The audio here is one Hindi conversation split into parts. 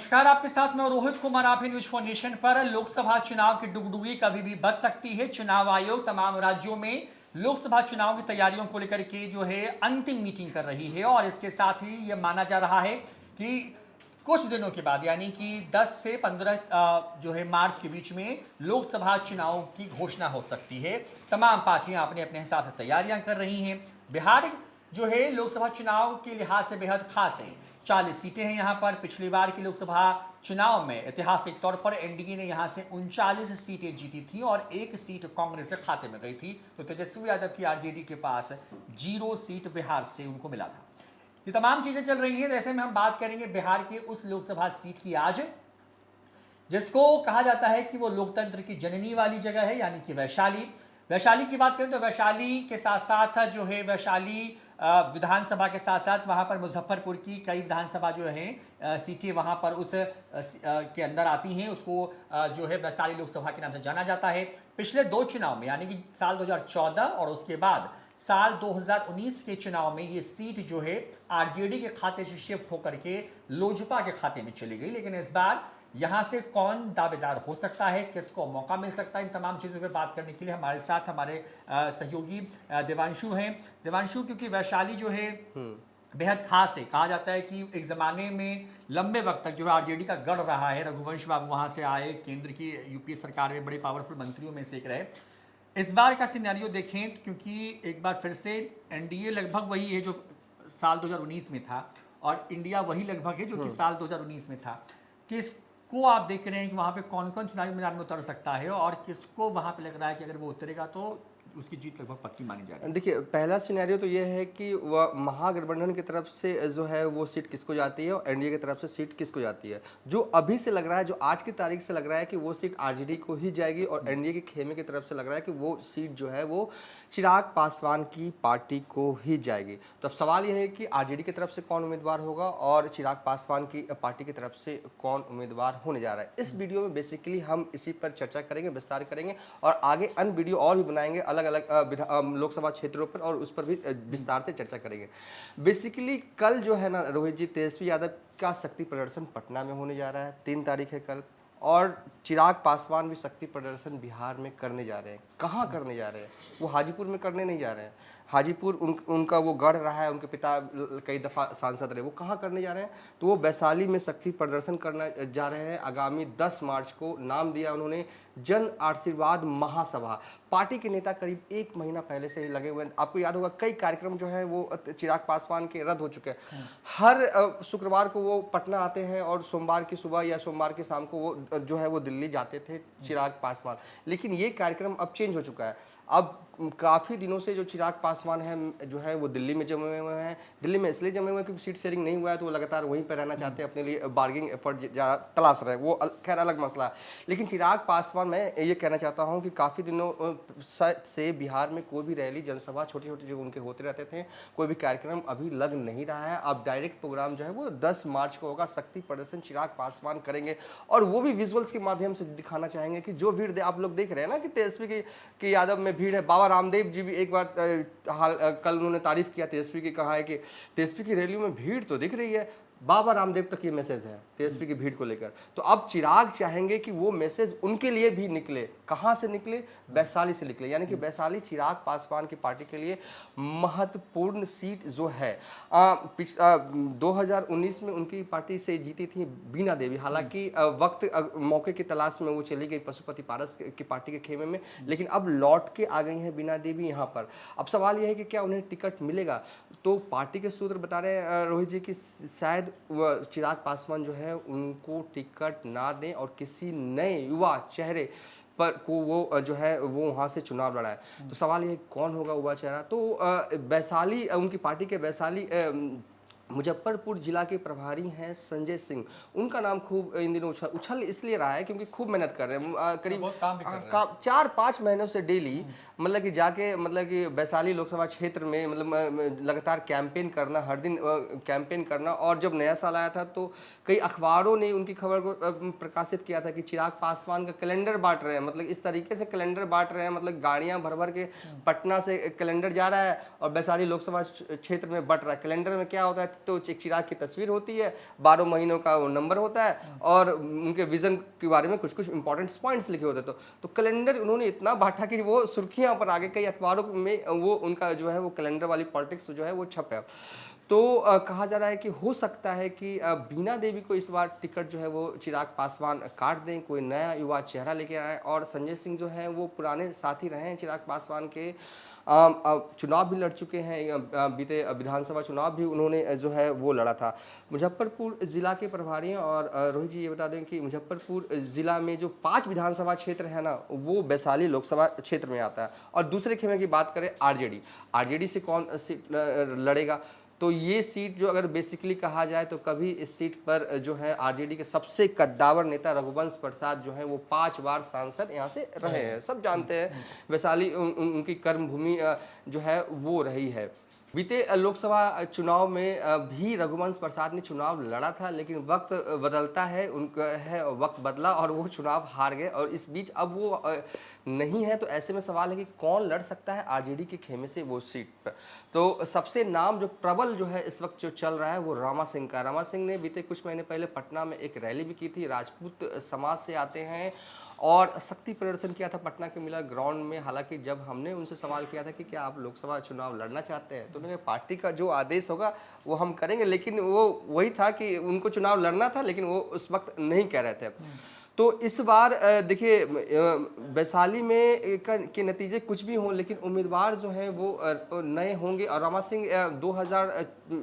नमस्कार, आपके साथ मैं रोहित कुमार। आप ही न्यूज फॉर नेशन पर। लोकसभा चुनाव की डुगडुगी कभी भी बच सकती है। चुनाव आयोग तमाम राज्यों में लोकसभा चुनाव की तैयारियों को लेकर के जो है अंतिम मीटिंग कर रही है और इसके साथ ही यह माना जा रहा है कि कुछ दिनों के बाद यानी कि 10 से 15 जो है मार्च के बीच में लोकसभा चुनाव की घोषणा हो सकती है। तमाम पार्टियां अपने अपने हिसाब से तैयारियां कर रही हैं। बिहार जो है लोकसभा चुनाव के लिहाज से बेहद खास है। 40 सीटें हैं यहाँ पर। पिछली बार की लोकसभा चुनाव में ऐतिहासिक तौर पर एनडीए ने यहाँ से 39 सीटें जीती थी और एक सीट कांग्रेस के खाते में गई थी। तो तेजस्वी यादव की आरजेडी के पास 0 सीट बिहार से उनको मिला था। ये तमाम चीजें चल रही हैं। ऐसे में हम बात करेंगे बिहार के उस लोकसभा सीट की आज, जिसको कहा जाता है कि वो लोकतंत्र की जननी वाली जगह है, यानी कि वैशाली। वैशाली की बात करें तो वैशाली के साथ साथ जो है वैशाली विधानसभा के साथ साथ वहाँ पर मुजफ्फरपुर की कई विधानसभा जो है सीटें वहाँ पर उस के अंदर आती हैं। उसको जो है वैशाली लोकसभा के नाम से जाना जाता है। पिछले 2 चुनाव में यानी कि साल 2014 और उसके बाद साल 2019 के चुनाव में ये सीट जो है आरजेडी के खाते से शिफ्ट होकर के लोजपा के खाते में चली गई। लेकिन इस बार यहां से कौन दावेदार हो सकता है, किसको मौका मिल सकता है, इन तमाम चीज़ों पे बात करने के लिए हमारे साथ हमारे सहयोगी देवांशु हैं। देवांशु, क्योंकि वैशाली जो है बेहद खास है। कहा जाता है कि एक ज़माने में लंबे वक्त तक जो है आरजेडी का गढ़ रहा है। रघुवंश बाबू वहाँ से आए, केंद्र की यूपीए सरकार में बड़े पावरफुल मंत्रियों में से एक रहे। इस बार का सिनेरियो देखें, क्योंकि एक बार फिर से एनडीए लगभग वही है जो साल 2019 में था और इंडिया वही लगभग है जो कि साल 2019 में था। किसको आप देख रहे हैं कि वहाँ पे कौन कौन चुनावी मैदान में उतर सकता है और किसको वहाँ पे लग रहा है कि अगर वो उतरेगा तो उसकी जीत लगभग पक्की मानी जा रही है? देखिए, पहला सिनेरियो तो ये है कि वह महागठबंधन की तरफ से जो है वो सीट किसको जाती है और एनडीए की तरफ से सीट किसको जाती है। जो अभी से लग रहा है, जो आज की तारीख से लग रहा है कि वो सीट आरजेडी को ही जाएगी और एनडीए के खेमे की तरफ से लग रहा है कि वो सीट जो है वो चिराग पासवान की पार्टी को ही जाएगी। तो अब सवाल यह है कि आरजेडी की तरफ से कौन उम्मीदवार होगा और चिराग पासवान की पार्टी की तरफ से कौन उम्मीदवार होने जा रहा है। इस वीडियो में बेसिकली हम इसी पर चर्चा करेंगे, विस्तार करेंगे और आगे अन्य वीडियो और भी बनाएंगे अलग अलग लोकसभा क्षेत्रों पर और उस पर भी विस्तार से चर्चा करेंगे। बेसिकली कल जो है ना रोहित जी, तेजस्वी यादव का शक्ति प्रदर्शन पटना में होने जा रहा है, 3 तारीख है कल। और चिराग पासवान भी शक्ति प्रदर्शन बिहार में करने जा रहे हैं। कहाँ करने जा रहे हैं? वो हाजीपुर में करने नहीं जा रहे हैं। हाजीपुर उनका वो गढ़ रहा है, उनके पिता कई दफ़ा सांसद रहे। वो कहाँ करने जा रहे हैं? तो वो वैशाली में शक्ति प्रदर्शन करना जा रहे हैं। आगामी 10 मार्च को नाम दिया उन्होंने जन आशीर्वाद महासभा। पार्टी के नेता करीब 1 महीना पहले से ही लगे हुए हैं। आपको याद होगा कई कार्यक्रम जो है वो चिराग पासवान के रद्द हो चुके हैं। हर शुक्रवार को वो पटना आते हैं और सोमवार की सुबह या सोमवार की शाम को वो जो है वो दिल्ली जाते थे चिराग पासवान। लेकिन ये कार्यक्रम अब चेंज हो चुका है। अब काफ़ी दिनों से जो चिराग पासवान है जो है वो दिल्ली में जमे हुए हैं। दिल्ली में इसलिए जमे हुए हैं क्योंकि सीट शेयरिंग नहीं हुआ है, तो वो लगातार वहीं पर रहना चाहते हैं, अपने लिए बार्गेनिंग एफर्ट तलाश रहे हैं। वो खैर अलग मसला है। लेकिन चिराग पासवान, मैं ये कहना चाहता हूँ कि काफ़ी दिनों से बिहार में कोई भी रैली जनसभा छोटे छोटे जो उनके होते रहते थे, कोई भी कार्यक्रम अभी लग नहीं रहा है। अब डायरेक्ट प्रोग्राम जो है वो 10 मार्च को होगा। शक्ति प्रदर्शन चिराग पासवान करेंगे और वो भी विजुअल्स के माध्यम से दिखाना चाहेंगे कि जो भीड़ आप लोग देख रहे हैं ना कि तेजस्वी की यादव में भीड़ है। बाबा रामदेव जी भी एक बार कल उन्होंने तारीफ किया तेजस्वी की, कहा है कि तेजस्वी की रैलियों में भीड़ तो दिख रही है। बाबा रामदेव तक ये मैसेज है तेजस्वी की भीड़ को लेकर। तो अब चिराग चाहेंगे कि वो मैसेज उनके लिए भी निकले। कहाँ से निकले? वैशाली से निकले। यानी कि वैशाली चिराग पासवान की पार्टी के लिए महत्वपूर्ण सीट जो है। 2019 में उनकी पार्टी से जीती थी बीना देवी। हालांकि वक्त मौके की तलाश में वो चली गई पशुपति पारस की पार्टी के खेमे में, लेकिन अब लौट के आ गई हैं बीना देवी यहाँ पर। अब सवाल यह है कि क्या उन्हें टिकट मिलेगा? तो पार्टी के सूत्र बता रहे हैं रोहित जी की शायद चिराग पासवान जो है उनको टिकट ना दें और किसी नए युवा चेहरे पर को वो जो है वो वहाँ से चुनाव लड़ा है। तो सवाल ये कौन होगा युवा चेहरा? तो वैशाली उनकी पार्टी के वैशाली मुजफ्फरपुर जिला के प्रभारी हैं संजय सिंह। उनका नाम खूब इन दिनों उछल इसलिए रहा है क्योंकि खूब मेहनत कर रहे हैं। करीब 4-5 महीनों से डेली मतलब कि जाके मतलब कि वैशाली लोकसभा क्षेत्र में मतलब लगातार कैंपेन करना, हर दिन कैंपेन करना। और जब नया साल आया था तो कई अखबारों ने उनकी खबर को प्रकाशित किया था कि चिराग पासवान का कैलेंडर बांट रहे हैं। मतलब इस तरीके से कैलेंडर बांट रहे हैं, मतलब गाड़ियां भर भर के पटना से कैलेंडर जा रहा है और वैशाली लोकसभा क्षेत्र में बंट रहा है। कैलेंडर में क्या होता है? तो एक चिराग की तस्वीर होती है, 12 महीनों का वो नंबर होता है और उनके विजन के बारे में कुछ कुछ इंपॉर्टेंट पॉइंट्स लिखे होते हैं। तो कैलेंडर उन्होंने इतना बांटा कि वो सुर्खियां पर आगे कई अखबारों में वो उनका जो है वो कैलेंडर वाली पॉलिटिक्स जो है वो छप है। तो कहा जा रहा है कि हो सकता है कि बीना देवी को इस बार टिकट जो है वो चिराग पासवान काट दें, कोई नया युवा चेहरा लेके आए। और संजय सिंह जो है वो पुराने साथी रहे हैं चिराग पासवान के, चुनाव भी लड़ चुके हैं, बीते विधानसभा चुनाव भी उन्होंने जो है वो लड़ा था। मुजफ्फरपुर ज़िला के प्रभारी हैं। और रोहित जी ये बता दें कि मुजफ्फरपुर ज़िला में जो 5 विधानसभा क्षेत्र है ना, वो वैशाली लोकसभा क्षेत्र में आता है। और दूसरे खेमे की बात करें आरजेडी से कौन सीट लड़ेगा, तो ये सीट जो अगर बेसिकली कहा जाए तो कभी इस सीट पर जो है आरजेडी के सबसे कद्दावर नेता रघुवंश प्रसाद जो है वो 5 बार सांसद यहाँ से रहे हैं, सब जानते हैं। वैशाली उनकी कर्मभूमि जो है वो रही है। बीते लोकसभा चुनाव में भी रघुवंश प्रसाद ने चुनाव लड़ा था, लेकिन वक्त बदलता है, उनका है वक्त बदला और वो चुनाव हार गए। और इस बीच अब वो नहीं है, तो ऐसे में सवाल है कि कौन लड़ सकता है आरजेडी के खेमे से वो सीट पर। तो सबसे नाम जो प्रबल जो है इस वक्त जो चल रहा है वो रामा सिंह का। रामा सिंह ने बीते कुछ महीने पहले पटना में एक रैली भी की थी, राजपूत समाज से आते हैं और शक्ति प्रदर्शन किया था पटना के मिला ग्राउंड में। हालांकि जब हमने उनसे सवाल किया था कि क्या आप लोकसभा चुनाव लड़ना चाहते हैं, तो उन्होंने पार्टी का जो आदेश होगा वो हम करेंगे, लेकिन वो वही था कि उनको चुनाव लड़ना था, लेकिन वो उस वक्त नहीं कह रहे थे। तो इस बार देखिए वैशाली में के नतीजे कुछ भी हों, लेकिन उम्मीदवार जो हैं वो नए होंगे। और रामा सिंह 2000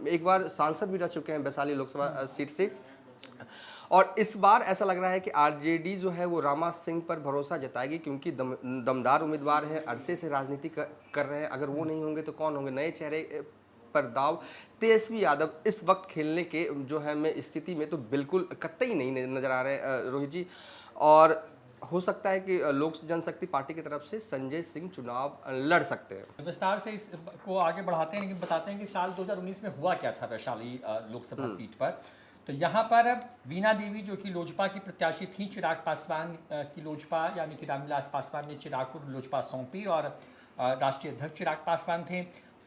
एक बार सांसद भी रह चुके हैं वैशाली लोकसभा सीट से। और इस बार ऐसा लग रहा है कि आरजेडी जो है वो रामा सिंह पर भरोसा जताएगी, क्योंकि दमदार उम्मीदवार है, अरसे से राजनीति कर रहे हैं। अगर वो नहीं होंगे तो कौन होंगे, नए चेहरे पर दाव। तेजस्वी यादव इस वक्त खेलने के जो है में स्थिति में तो बिल्कुल कतई नहीं नजर आ रहे रोहित जी। और हो सकता है कि लोक जनशक्ति पार्टी की तरफ से संजय सिंह चुनाव लड़ सकते हैं। विस्तार से इसको आगे बढ़ाते हैं, लेकिन बताते हैं कि साल 2019 में हुआ क्या था वैशाली लोकसभा सीट पर। तो यहाँ पर वीणा देवी जो कि लोजपा की प्रत्याशी थी, चिराग पासवान की लोजपा यानी कि रामविलास पासवान ने चिराग को लोजपा सौंपी और राष्ट्रीय अध्यक्ष चिराग पासवान थे।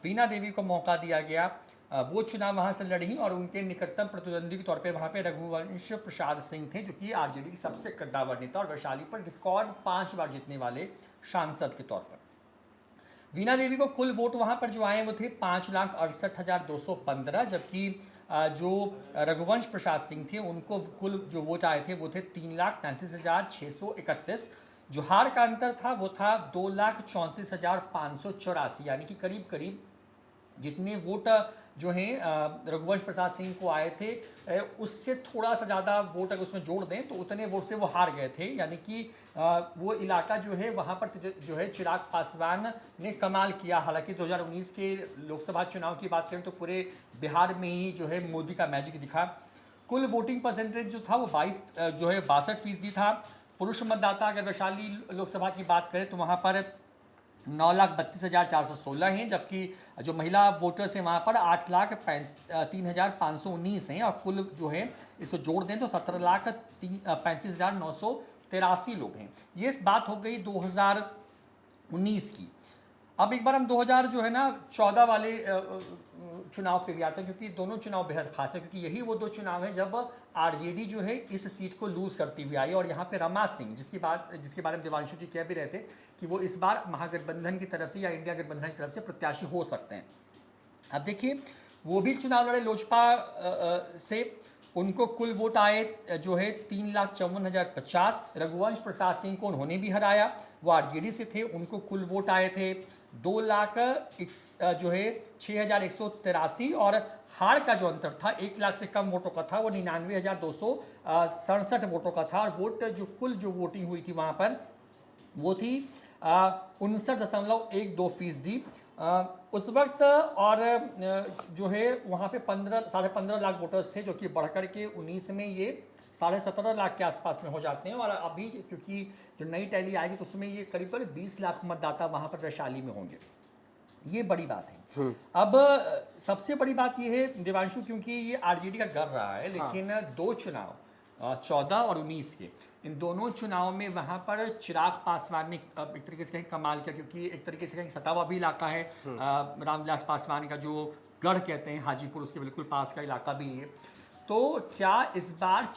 वीणा देवी को मौका दिया गया, वो चुनाव वहाँ से लड़ी और उनके निकटतम प्रतिद्वंदी के तौर पे वहाँ पे रघुवंश प्रसाद सिंह थे, जो कि आरजेडी के सबसे कद्दावर नेता और वैशाली पर रिकॉर्ड 5 बार जीतने वाले सांसद के तौर पर। वीणा देवी को कुल वोट वहाँ पर जो आए वो थे 5,68,215, जबकि जो रघुवंश प्रसाद सिंह थे उनको कुल जो वोट आए थे वो थे 3,33,631। जो हार का अंतर था वो था 2,34,584, यानी कि करीब करीब जितने वोट जो हैं रघुवंश प्रसाद सिंह को आए थे उससे थोड़ा सा ज़्यादा वोट अगर उसमें जोड़ दें तो उतने वोट से वो हार गए थे। यानी कि वो इलाका जो है वहाँ पर जो है चिराग पासवान ने कमाल किया। हालांकि 2019 के लोकसभा चुनाव की बात करें तो पूरे बिहार में ही जो है मोदी का मैजिक दिखा। कुल वोटिंग परसेंटेज जो था वो 62% था। पुरुष मतदाता अगर वैशाली लोकसभा की बात करें तो वहाँ पर 9,32,416 हैं, जबकि जो महिला वोटर्स हैं वहाँ पर 8,03,519 हैं। और कुल जो है इसको जोड़ दें तो 17,35,983 लोग हैं। ये बात हो गई 2019 की। अब एक बार हम 2000 जो है ना 14 वाले चुनाव पे भी आते हैं, क्योंकि दोनों चुनाव बेहद खास है, क्योंकि यही वो दो चुनाव हैं जब आरजेडी जो है इस सीट को लूज करती हुई आई। और यहाँ पे रमा सिंह जिसके बारे में देवांशु जी कह भी रहे थे कि वो इस बार महागठबंधन की तरफ से या इंडिया गठबंधन की तरफ से प्रत्याशी हो सकते हैं। अब देखिए वो भी चुनाव लड़े लोजपा से, उनको कुल वोट आए जो है 3,54,050। रघुवंश प्रसाद सिंह को उन्होंने भी हराया, वो आरजेडी से थे, उनको कुल वोट आए थे 2,06,183। और हार का जो अंतर था 1 लाख से कम वोटों का था, वो 99,267 वोटों का था। और वोट जो कुल जो वोटिंग हुई थी वहाँ पर वो थी 59.12% उस वक्त। और जो है वहाँ पे 15.5 लाख वोटर्स थे, जो कि बढ़कर के 19 में ये 17.5 लाख के आसपास में हो जाते हैं। और अभी क्योंकि जो नई टैली आएगी तो उसमें ये करीब 20 लाख मतदाता वहाँ पर वैशाली में होंगे। ये बड़ी बात है। अब सबसे बड़ी बात ये है देवांशु, क्योंकि ये आरजेडी का गढ़ रहा है, लेकिन दो चुनाव 14 और 19 के, इन दोनों चुनाव में वहाँ पर चिराग पासवान ने एक तरीके से कहीं कमाल किया, क्योंकि एक तरीके से कहीं सतावा भी इलाका है रामविलास पासवान का जो गढ़ कहते हैं हाजीपुर, उसके बिल्कुल पास का इलाका भी है। तो क्या इस बार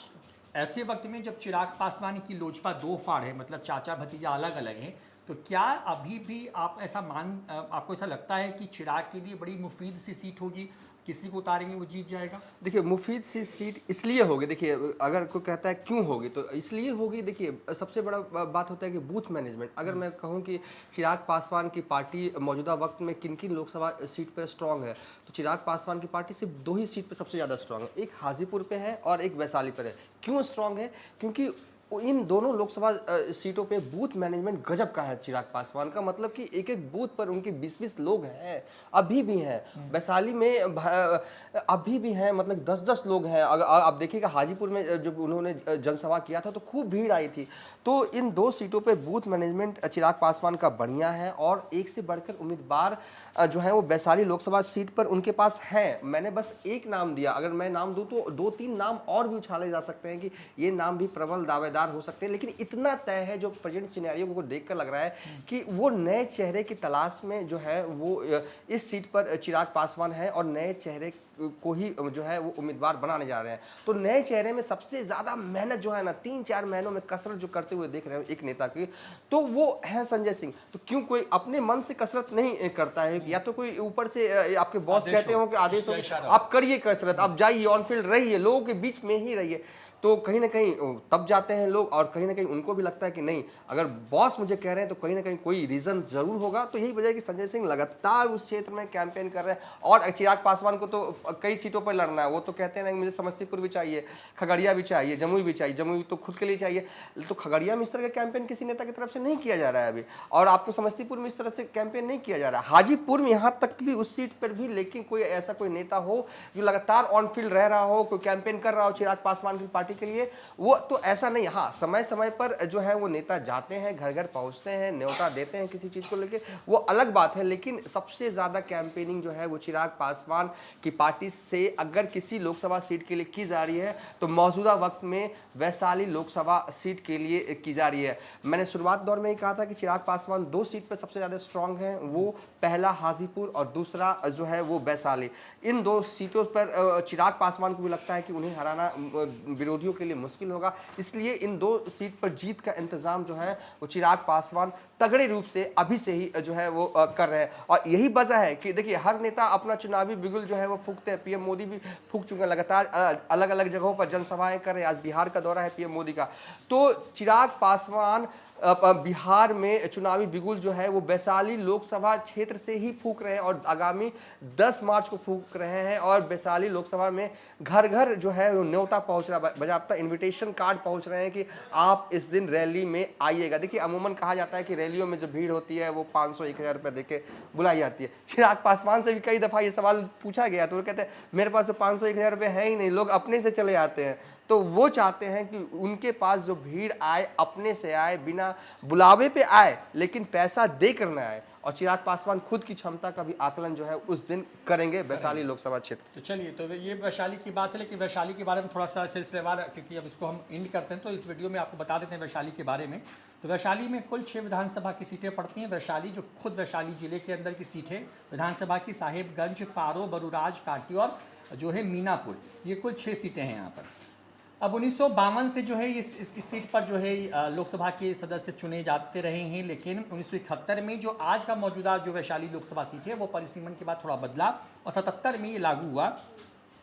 ऐसे वक्त में जब चिराग पासवान की लोजपा दो फाड़ है, मतलब चाचा भतीजा अलग अलग हैं, तो क्या अभी भी आप ऐसा आपको ऐसा लगता है कि चिराग के लिए बड़ी मुफीद सी सीट होगी, किसी को उतारेंगे वो जीत जाएगा? देखिए मुफीद सी सीट इसलिए होगी, देखिए अगर कोई कहता है क्यों होगी तो इसलिए होगी। देखिए सबसे बड़ा बात होता है कि बूथ मैनेजमेंट। अगर मैं कहूं कि चिराग पासवान की पार्टी मौजूदा वक्त में किन किन लोकसभा सीट पर स्ट्रांग है, तो चिराग पासवान की पार्टी सिर्फ 2 ही सीट पर सबसे ज़्यादा स्ट्रांग है, एक हाजीपुर पे है और एक वैशाली पर है। क्यों स्ट्रांग है? क्योंकि इन दोनों लोकसभा सीटों पे बूथ मैनेजमेंट गजब का है चिराग पासवान का। मतलब कि एक एक बूथ पर उनके 20-20 लोग हैं, अभी भी हैं। वैशाली में अभी भी हैं, मतलब 10-10 लोग हैं। अगर आप देखिएगा हाजीपुर में जब उन्होंने जनसभा किया था तो खूब भीड़ आई थी। तो इन 2 सीटों पे बूथ मैनेजमेंट चिराग पासवान का बढ़िया है और एक से बढ़कर उम्मीदवार जो है वो वैशाली लोकसभा सीट पर उनके पास है। मैंने बस एक नाम दिया, अगर मैं नाम दूं तो 2-3 नाम और भी उछाले जा सकते हैं कि ये नाम भी प्रबल दावेदार हो सकते हैं। लेकिन इतना तय है जो प्रेजेंट सिनेरियो को देखकर लग रहा है कि वो नए चेहरे की तलाश में जो है वो इस सीट पर चिराग पासवान है और नए चेहरे को ही जो है वो उम्मीदवार बनाने जा रहे हैं। तो नए चेहरे में सबसे ज्यादा मेहनत जो है ना 3-4 महीनों में कसरत जो करते हुए देख रहे हो एक नेता की, तो वो है संजय सिंह। तो क्यों कोई अपने मन से कसरत नहीं करता है? या तो कोई ऊपर से आपके बॉस कहते हो कि आदेश हो आप करिए कसरत, आप जाइए ऑन फील्ड रहिए, लोगों के बीच में ही रहिए, तो कहीं ना कहीं तब जाते हैं लोग। और कहीं ना कहीं उनको भी लगता है कि नहीं, अगर बॉस मुझे कह रहे हैं तो कहीं ना कहीं कोई रीजन जरूर होगा। तो यही वजह है कि संजय सिंह लगातार उस क्षेत्र में कैंपेन कर रहे हैं। और चिराग पासवान को तो कई सीटों पर लड़ना है, वो तो कहते हैं ना मुझे समस्तीपुर भी चाहिए, खगड़िया भी चाहिए, जमुई भी चाहिए। जमुई तो खुद के लिए चाहिए, तो खगड़िया में इस तरह का कैंपेन किसी नेता की तरफ से नहीं किया जा रहा है अभी। और आपको समस्तीपुर में इस तरह से कैंपेन नहीं किया जा रहा है, हाजीपुर में यहाँ तक भी उस सीट पर भी। लेकिन कोई ऐसा कोई नेता हो जो लगातार ऑन फील्ड रह रहा हो, कोई कैंपेन कर रहा हो चिराग पासवान की पार्टी के लिए, वो तो ऐसा नहीं। हाँ, समय समय पर जो है वो नेता जाते हैं, घर घर पहुंचते हैं, न्योता देते हैं किसी चीज को लेके, वो अलग बात है। लेकिन सबसे ज्यादा कैंपेनिंग जो है वो चिराग पासवान की पार्टी से अगर किसी लोकसभा सीट के लिए की जा रही है तो मौजूदा वक्त में वैशाली लोकसभा सीट के लिए की जा रही है। मैंने शुरुआत दौर में ही कहा था कि चिराग पासवान 2 सीट पर सबसे ज्यादा स्ट्रांग है, वो पहला हाजीपुर और दूसरा जो है वो वैशाली। इन 2 सीटों पर चिराग पासवान को भी लगता है कि उन्हें हराना विरोधियों के लिए मुश्किल होगा, इसलिए इन 2 सीट पर जीत का इंतजाम जो है वो चिराग पासवान तगड़े रूप से अभी से ही जो है वो कर रहे हैं। और यही वजह है कि देखिए हर नेता अपना चुनावी बिगुल जो है वो फूकते हैं। पीएम मोदी भी फूक चुके हैं, लगातार अलग अलग जगहों पर जनसभाएं कर रहे हैं। आज बिहार का दौरा है पीएम मोदी का। तो चिराग पासवान बिहार में चुनावी बिगुल जो है वो वैशाली लोकसभा क्षेत्र से ही फूक रहे हैं और आगामी 10 मार्च को फूक रहे हैं। और वैशाली लोकसभा में घर घर जो है वो न्योता पहुंच रहा है, बजाबता इनविटेशन कार्ड पहुंच रहे हैं कि आप इस दिन रैली में आइएगा। देखिए अमूमन कहा जाता है कि रैलियों में जो भीड़ होती है वो 500-1000 रुपये देके बुलाई जाती है। चिराग पासवान से भी कई दफा ये सवाल पूछा गया तो वो कहते हैं मेरे पास तो 500-1000 रुपये है ही नहीं, लोग अपने से चले आते हैं। तो वो चाहते हैं कि उनके पास जो भीड़ आए अपने से आए, बिना बुलावे पे आए, लेकिन पैसा दे कर ना आए। और चिराग पासवान खुद की क्षमता का भी आकलन जो है उस दिन करेंगे वैशाली लोकसभा क्षेत्र से। चलिए, तो ये वैशाली की बात है, लेकिन वैशाली के बारे में थोड़ा सा सिलसिलेवार, क्योंकि अब इसको हम एंड करते हैं तो इस वीडियो में आपको बता देते हैं वैशाली के बारे में। तो वैशाली में कुल 6 विधानसभा की सीटें पड़ती हैं। वैशाली जो खुद वैशाली जिले के अंदर की सीट है विधानसभा की, साहेबगंज, पारो, बरूराज, कांटी और जो है मीनापुर, ये कुल 6 सीटें हैं यहाँ पर। अब 1952 से जो है इस सीट पर जो है लोकसभा के सदस्य चुने जाते रहे हैं, लेकिन 1971 में जो आज का मौजूदा जो वैशाली लोकसभा सीट है वो परिसीमन के बाद थोड़ा बदला और 77 में ये लागू हुआ।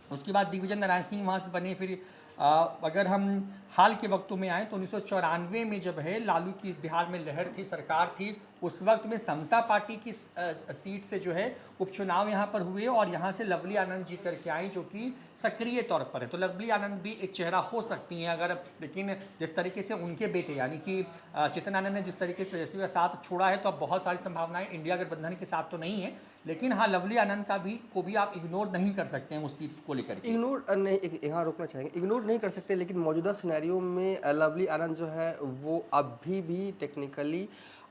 उसके बाद दिग्विजय नारायण सिंह वहाँ से बने। फिर अगर हम हाल के वक्तों में आए तो 1994 में जब है लालू की बिहार में लहर थी, सरकार थी, उस वक्त में समता पार्टी की सीट से जो है उपचुनाव यहाँ पर हुए और यहाँ से लवली आनंद जीत करके आई, जो कि सक्रिय तौर पर है। तो लवली आनंद भी एक चेहरा हो सकती हैं अगर, लेकिन जिस तरीके से उनके बेटे यानी कि चितन आनंद ने जिस तरीके से तेजस्वी का साथ छोड़ा है, तो अब बहुत सारी संभावनाएं इंडिया गठबंधन के साथ तो नहीं है, लेकिन हाँ लवली आनंद को भी आप इग्नोर नहीं कर सकते हैं उस सीट को लेकर। इग्नोर नहीं, यहाँ रोकना चाहेंगे, इग्नोर नहीं कर सकते, लेकिन मौजूदा सिनेरियो में लवली आनंद जो है वो अभी भी टेक्निकली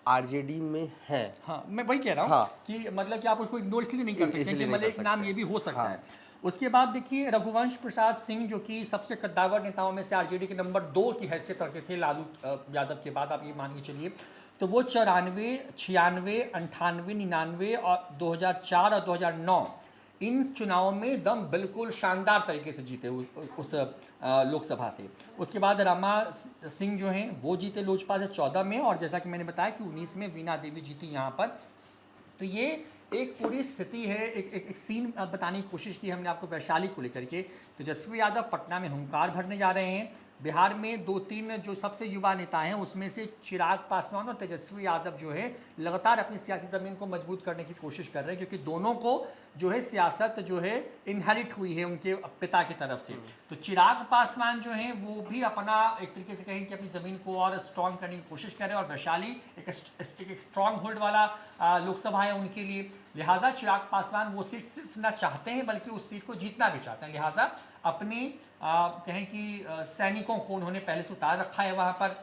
आरजेडी में है। हाँ, मैं वही कह रहा हूँ हाँ। कि मतलब कि आप उसको इग्नोर इसलिए नहीं कर सकते कि मतलब एक नाम ये भी हो सकता हाँ। है। उसके बाद देखिए रघुवंश प्रसाद सिंह, जो कि सबसे कद्दावर नेताओं में से आरजेडी के नंबर 2 की हैसियत रखते थे लालू यादव के बाद, आप ये मान के चलिए। तो वो 94, 96, 98, 99 और 2004 और 2009 इन चुनावों में दम बिल्कुल शानदार तरीके से जीते उस लोकसभा से। उसके बाद रमा सिंह जो हैं वो जीते लोजपा से 14 में, और जैसा कि मैंने बताया कि 19 में वीणा देवी जीती यहाँ पर। तो ये एक पूरी स्थिति है, एक सीन बताने की कोशिश की हमने आपको वैशाली को लेकर के। तेजस्वी यादव पटना में हुंकार भरने जा रहे हैं। बिहार में 2-3 जो सबसे युवा नेता हैं उसमें से चिराग पासवान और तेजस्वी यादव जो है लगातार अपनी सियासी ज़मीन को मजबूत करने की कोशिश कर रहे हैं, क्योंकि दोनों को जो है सियासत जो है इनहेरिट हुई है उनके पिता की तरफ से। तो चिराग पासवान जो हैं वो भी अपना एक तरीके से कहें कि अपनी ज़मीन को और स्ट्रॉन्ग करने की कोशिश कर रहे हैं, और वैशाली एक स्ट्रॉन्ग होल्ड वाला लोकसभा है उनके लिए। लिहाजा चिराग पासवान वो सीट सिर्फ ना चाहते हैं बल्कि उस सीट को जीतना भी चाहते हैं। लिहाजा अपनी कहें कि सैनिकों को उन्होंने पहले से उतार रखा है वहाँ पर।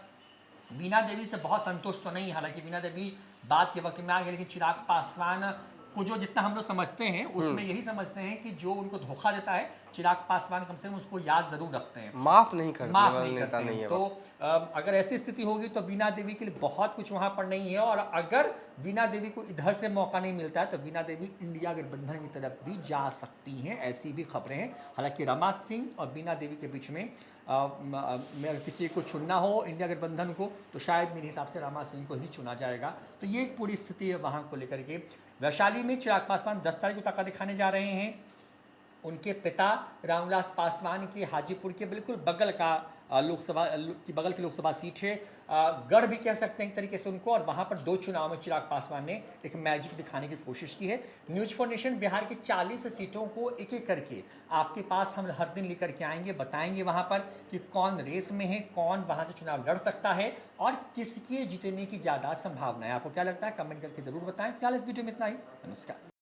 वीणा देवी से बहुत संतुष्ट तो नहीं, हालांकि वीणा देवी बात के वक्त में आ गई, लेकिन चिराग पासवान को जो जितना हम लोग समझते हैं उसमें यही समझते हैं कि जो उनको धोखा देता है चिराग पासवान कम से कम उसको याद जरूर रखते हैं, माफ नहीं करते माफ वाला नहीं नेता करते नहीं हैं। है तो अगर ऐसी स्थिति होगी तो वीणा देवी के लिए बहुत कुछ वहां पर नहीं है, और अगर वीणा देवी को इधर से मौका नहीं मिलता है तो वीणा देवी इंडिया गठबंधन की तरफ भी जा सकती हैं, ऐसी भी खबरें हैं। हालांकि रमा सिंह और वीणा देवी के बीच में अगर किसी को चुनना हो इंडिया गठबंधन को तो शायद मेरे हिसाब से रमा सिंह को ही चुना जाएगा। तो ये एक पूरी स्थिति है वहाँ को लेकर के। वैशाली में चिराग पासवान 10 तारीख को ताकत दिखाने जा रहे हैं। उनके पिता रामविलास पासवान की हाजीपुर के बिल्कुल बगल का लोकसभा की बगल की लोकसभा सीट है, गढ़ भी कह सकते हैं एक तरीके से उनको, और वहाँ पर 2 चुनाव में चिराग पासवान ने एक मैजिक दिखाने की कोशिश की है। न्यूज़ फॉर नेशन बिहार की 40 सीटों को एक एक करके आपके पास हम हर दिन लेकर के आएंगे, बताएंगे वहाँ पर कि कौन रेस में है, कौन वहाँ से चुनाव लड़ सकता है और किसके जीतने की ज़्यादा संभावना है। आपको क्या लगता है कमेंट करके ज़रूर बताएं। फिलहाल इस वीडियो में इतना ही, नमस्कार।